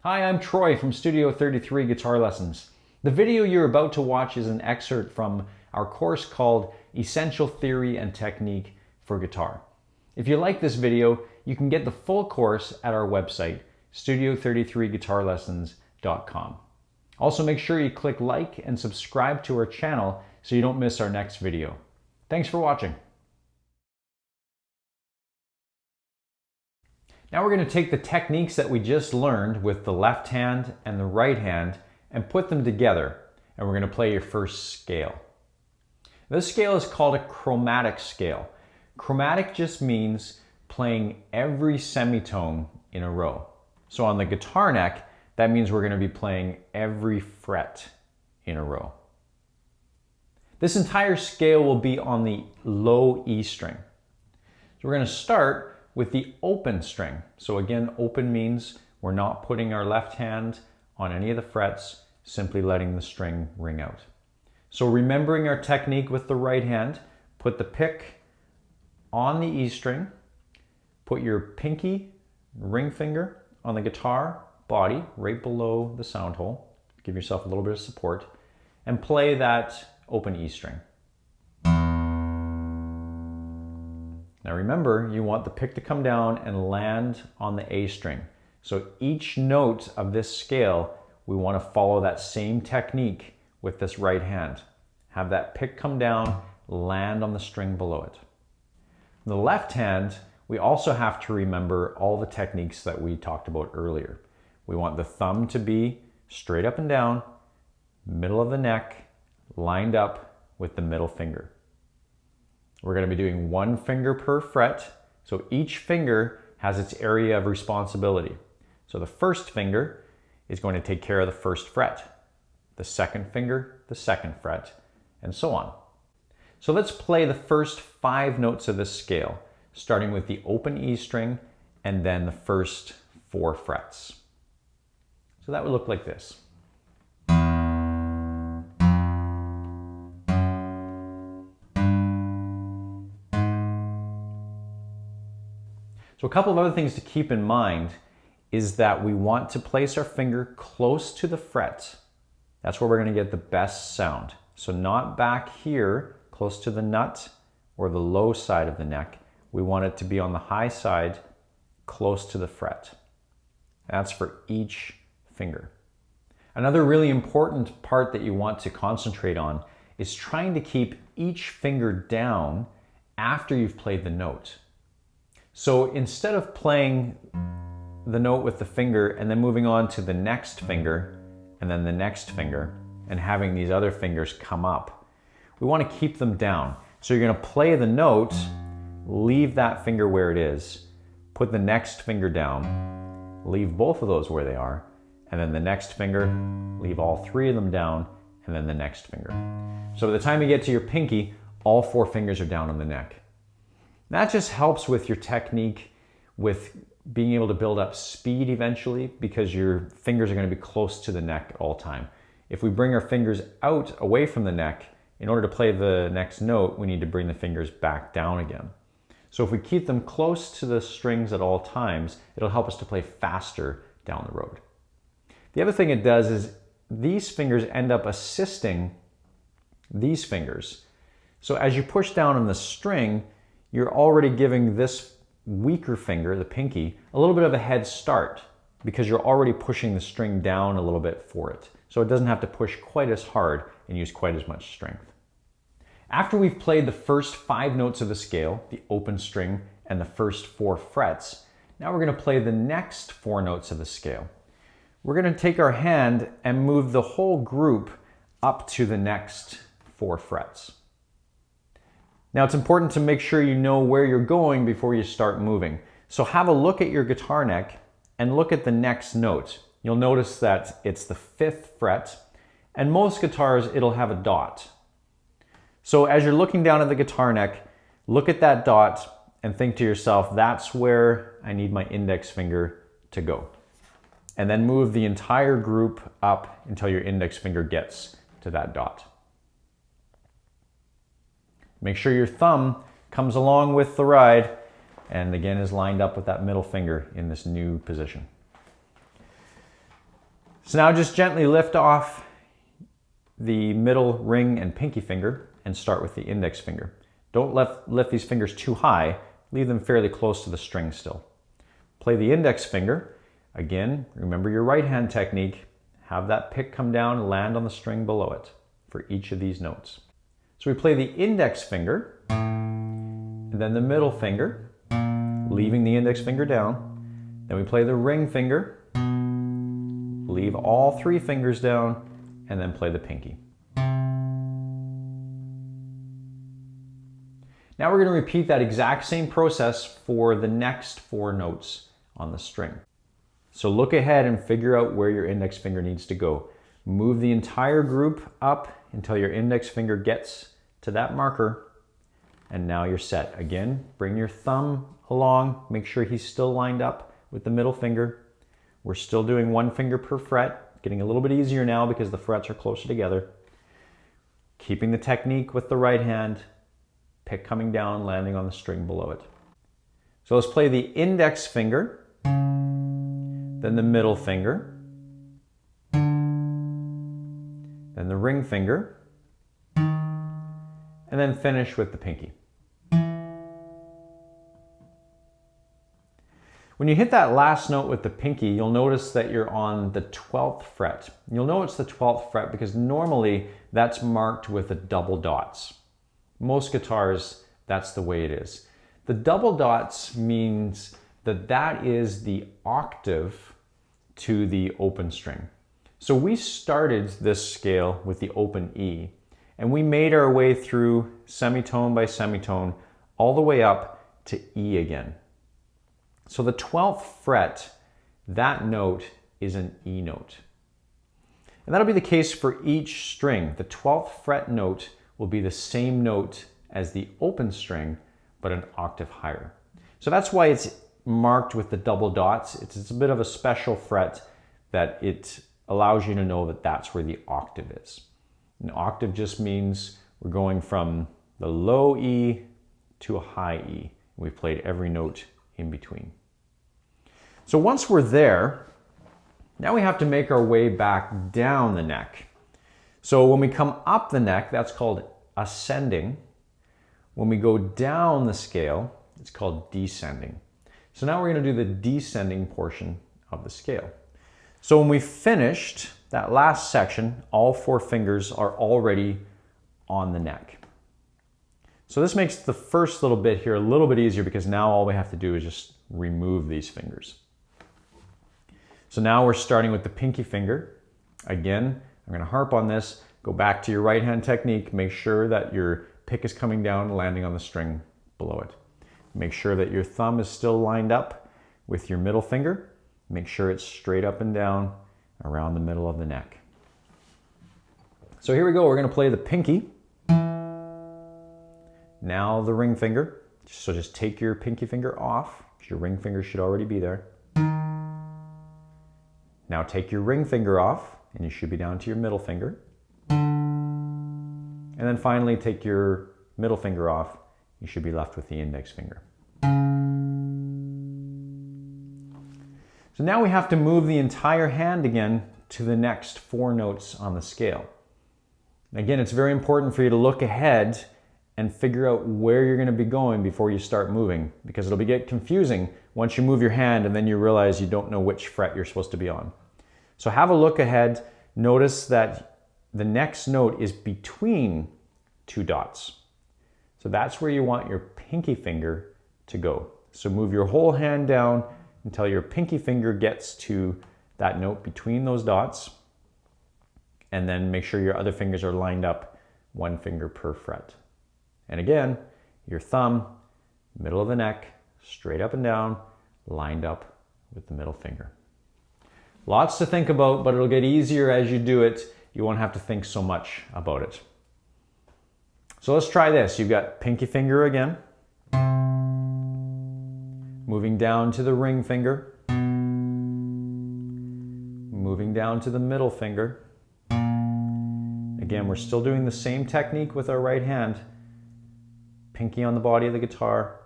Hi, I'm Troy from Studio 33 Guitar Lessons. The video you're about to watch is an excerpt from our course called Essential Theory and Technique for Guitar. If you like this video, you can get the full course at our website, studio33guitarlessons.com. Also, make sure you click like and subscribe to our channel so you don't miss our next video. Thanks for watching. Now we're going to take the techniques that we just learned with the left hand and the right hand and put them together, and we're going to play your first scale. This scale is called a chromatic scale. Chromatic just means playing every semitone in a row. So on the guitar neck, that means we're going to be playing every fret in a row. This entire scale will be on the low E string. So we're going to start with the open string. So again, open means we're not putting our left hand on any of the frets, simply letting the string ring out. So remembering our technique with the right hand, put the pick on the E string, put your pinky, ring finger on the guitar body right below the sound hole, give yourself a little bit of support, and play that open E string. Now remember, you want the pick to come down and land on the A string. So each note of this scale, we want to follow that same technique with this right hand. Have that pick come down, land on the string below it. The left hand, we also have to remember all the techniques that we talked about earlier. We want the thumb to be straight up and down, middle of the neck, lined up with the middle finger. We're going to be doing one finger per fret, so each finger has its area of responsibility. So the first finger is going to take care of the first fret, the second finger, the second fret, and so on. So let's play the first 5 notes of this scale, starting with the open E string and then the first 4 frets. So that would look like this. So a couple of other things to keep in mind is that we want to place our finger close to the fret. That's where we're going to get the best sound. So not back here, close to the nut or the low side of the neck. We want it to be on the high side, close to the fret. That's for each finger. Another really important part that you want to concentrate on is trying to keep each finger down after you've played the note. So instead of playing the note with the finger and then moving on to the next finger and then the next finger and having these other fingers come up, we want to keep them down. So you're going to play the note, leave that finger where it is, put the next finger down, leave both of those where they are, and then the next finger, leave all 3 of them down, and then the next finger. So by the time you get to your pinky, all 4 fingers are down on the neck. That just helps with your technique, with being able to build up speed eventually, because your fingers are going to be close to the neck at all time. If we bring our fingers out away from the neck, in order to play the next note, we need to bring the fingers back down again. So if we keep them close to the strings at all times, it'll help us to play faster down the road. The other thing it does is these fingers end up assisting these fingers. So as you push down on the string, you're already giving this weaker finger, the pinky, a little bit of a head start because you're already pushing the string down a little bit for it. So it doesn't have to push quite as hard and use quite as much strength. After we've played the first 5 notes of the scale, the open string and the first 4 frets, now we're going to play the next 4 notes of the scale. We're going to take our hand and move the whole group up to the next 4 frets. Now it's important to make sure you know where you're going before you start moving. So have a look at your guitar neck and look at the next note. You'll notice that it's the 5th fret, and most guitars it'll have a dot. So as you're looking down at the guitar neck, look at that dot and think to yourself, that's where I need my index finger to go. And then move the entire group up until your index finger gets to that dot. Make sure your thumb comes along with the ride and again is lined up with that middle finger in this new position. So now just gently lift off the middle ring and pinky finger and start with the index finger. Don't lift these fingers too high, leave them fairly close to the string still. Play the index finger. Again, remember your right hand technique. Have that pick come down and land on the string below it for each of these notes. So we play the index finger, and then the middle finger, leaving the index finger down. Then we play the ring finger, leave all three fingers down, and then play the pinky. Now we're going to repeat that exact same process for the next four notes on the string. So look ahead and figure out where your index finger needs to go. Move the entire group up until your index finger gets to that marker, and now you're set. Again, bring your thumb along, make sure he's still lined up with the middle finger. We're still doing one finger per fret, getting a little bit easier now because the frets are closer together. Keeping the technique with the right hand, pick coming down, landing on the string below it. So let's play the index finger, then the middle finger, then the ring finger, and then finish with the pinky. When you hit that last note with the pinky, you'll notice that you're on the 12th fret. You'll know it's the 12th fret because normally that's marked with the double dots. Most guitars, that's the way it is. The double dots means that that is the octave to the open string. So we started this scale with the open E, and we made our way through semitone by semitone all the way up to E again. So the 12th fret, that note is an E note. And that'll be the case for each string. The 12th fret note will be the same note as the open string, but an octave higher. So that's why it's marked with the double dots. It's a bit of a special fret that it allows you to know that that's where the octave is. An octave just means we're going from the low E to a high E. We've played every note in between. So once we're there, now we have to make our way back down the neck. So when we come up the neck, that's called ascending. When we go down the scale, it's called descending. So now we're going to do the descending portion of the scale. So when we finished that last section, all four fingers are already on the neck. So this makes the first little bit here a little bit easier because now all we have to do is just remove these fingers. So now we're starting with the pinky finger. Again, I'm going to harp on this. Go back to your right hand technique. Make sure that your pick is coming down and landing on the string below it. Make sure that your thumb is still lined up with your middle finger. Make sure it's straight up and down around the middle of the neck. So here we go. We're going to play the pinky. Now the ring finger. So just take your pinky finger off, because your ring finger should already be there. Now take your ring finger off, and you should be down to your middle finger. And then finally take your middle finger off. You should be left with the index finger. So now we have to move the entire hand again to the next four notes on the scale. Again, it's very important for you to look ahead and figure out where you're going to be going before you start moving, because it'll get confusing once you move your hand and then you realize you don't know which fret you're supposed to be on. So have a look ahead. Notice that the next note is between two dots. So that's where you want your pinky finger to go. So move your whole hand down until your pinky finger gets to that note between those dots. And then make sure your other fingers are lined up, one finger per fret. And again, your thumb, middle of the neck, straight up and down, lined up with the middle finger. Lots to think about, but it'll get easier as you do it. You won't have to think so much about it. So let's try this. You've got pinky finger again. Moving down to the ring finger. Moving down to the middle finger. Again, we're still doing the same technique with our right hand. Pinky on the body of the guitar,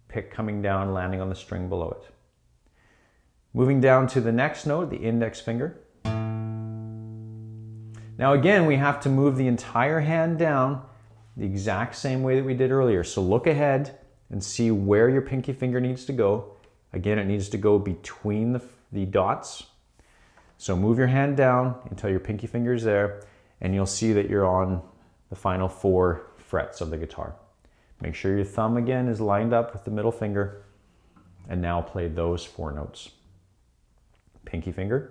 pick coming down, landing on the string below it. Moving down to the next note, the index finger. Now again, we have to move the entire hand down the exact same way that we did earlier. So look ahead and see where your pinky finger needs to go. Again, it needs to go between the dots. So move your hand down until your pinky finger's there, and you'll see that you're on the final 4 frets of the guitar. Make sure your thumb again is lined up with the middle finger, and now play those 4 notes. Pinky finger,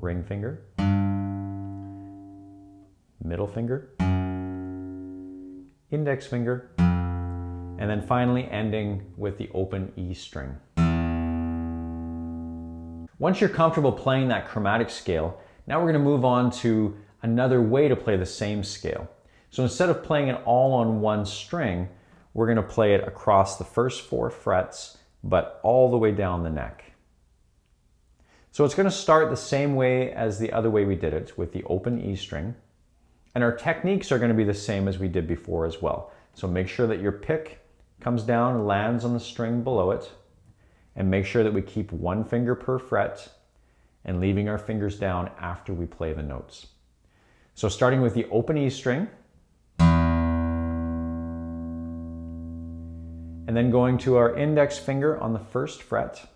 ring finger, middle finger, index finger, and then finally ending with the open E string. Once you're comfortable playing that chromatic scale, now we're going to move on to another way to play the same scale. So instead of playing it all on one string, we're going to play it across the first 4 frets, but all the way down the neck. So it's going to start the same way as the other way we did it, with the open E string. And our techniques are going to be the same as we did before as well. So make sure that your pick comes down and lands on the string below it, and make sure that we keep 1 finger per fret and leaving our fingers down after we play the notes. So starting with the open E string, and then going to our index finger on the first fret,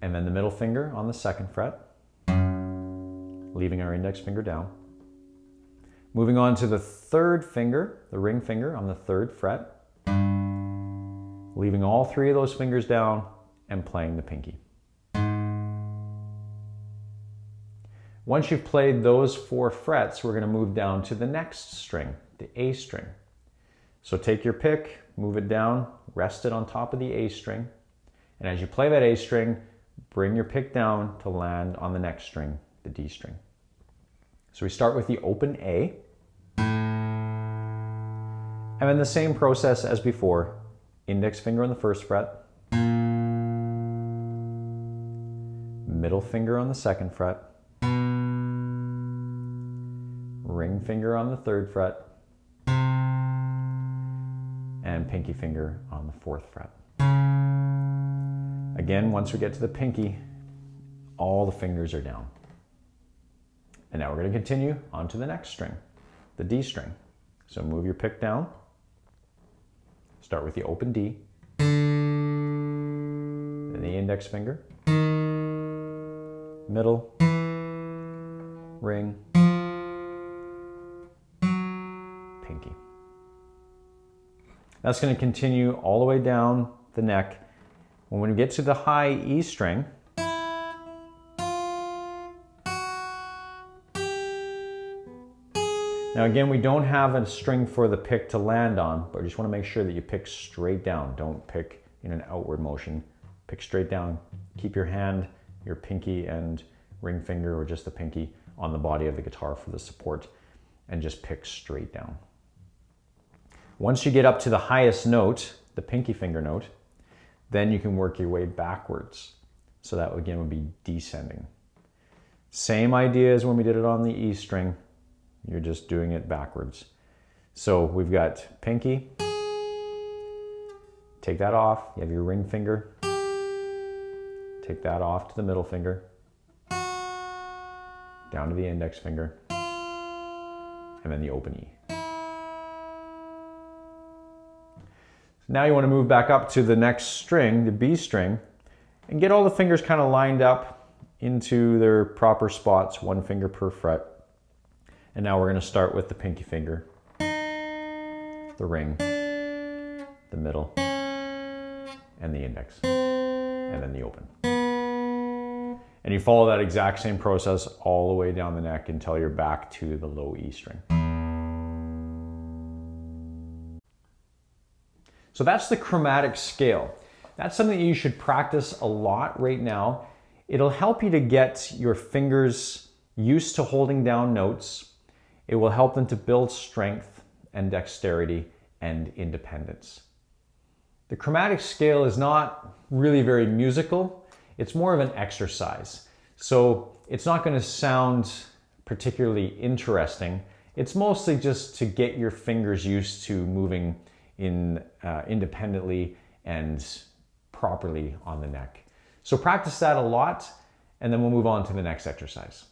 and then the middle finger on the second fret, leaving our index finger down. Moving on to the third finger, the ring finger on the 3rd fret, leaving all 3 of those fingers down and playing the pinky. Once you've played those 4 frets, we're going to move down to the next string, the A string. So take your pick, move it down, rest it on top of the A string, and as you play that A string, bring your pick down to land on the next string, the D string. So we start with the open A, and then the same process as before. Index finger on the 1st fret, middle finger on the 2nd fret, ring finger on the 3rd fret, and pinky finger on the 4th fret. Again, once we get to the pinky, all the fingers are down. And now we're going to continue on to the next string, the D string. So move your pick down, start with the open D, then the index finger, middle, ring, pinky. That's going to continue all the way down the neck. When we get to the high E string, now again, we don't have a string for the pick to land on, but we just want to make sure that you pick straight down. Don't pick in an outward motion. Pick straight down. Keep your hand, your pinky and ring finger, or just the pinky, on the body of the guitar for the support, and just pick straight down. Once you get up to the highest note, the pinky finger note, then you can work your way backwards. So that again would be descending. Same idea as when we did it on the E string. You're just doing it backwards. So we've got pinky, take that off, you have your ring finger, take that off to the middle finger, down to the index finger, and then the open E. So now you want to move back up to the next string, the B string, and get all the fingers kind of lined up into their proper spots, 1 finger per fret. And now we're going to start with the pinky finger, the ring, the middle, and the index, and then the open. And you follow that exact same process all the way down the neck until you're back to the low E string. So that's the chromatic scale. That's something that you should practice a lot right now. It'll help you to get your fingers used to holding down notes. It will help them to build strength and dexterity and independence. The chromatic scale is not really very musical. It's more of an exercise. So it's not going to sound particularly interesting. It's mostly just to get your fingers used to moving independently and properly on the neck. So practice that a lot, and then we'll move on to the next exercise.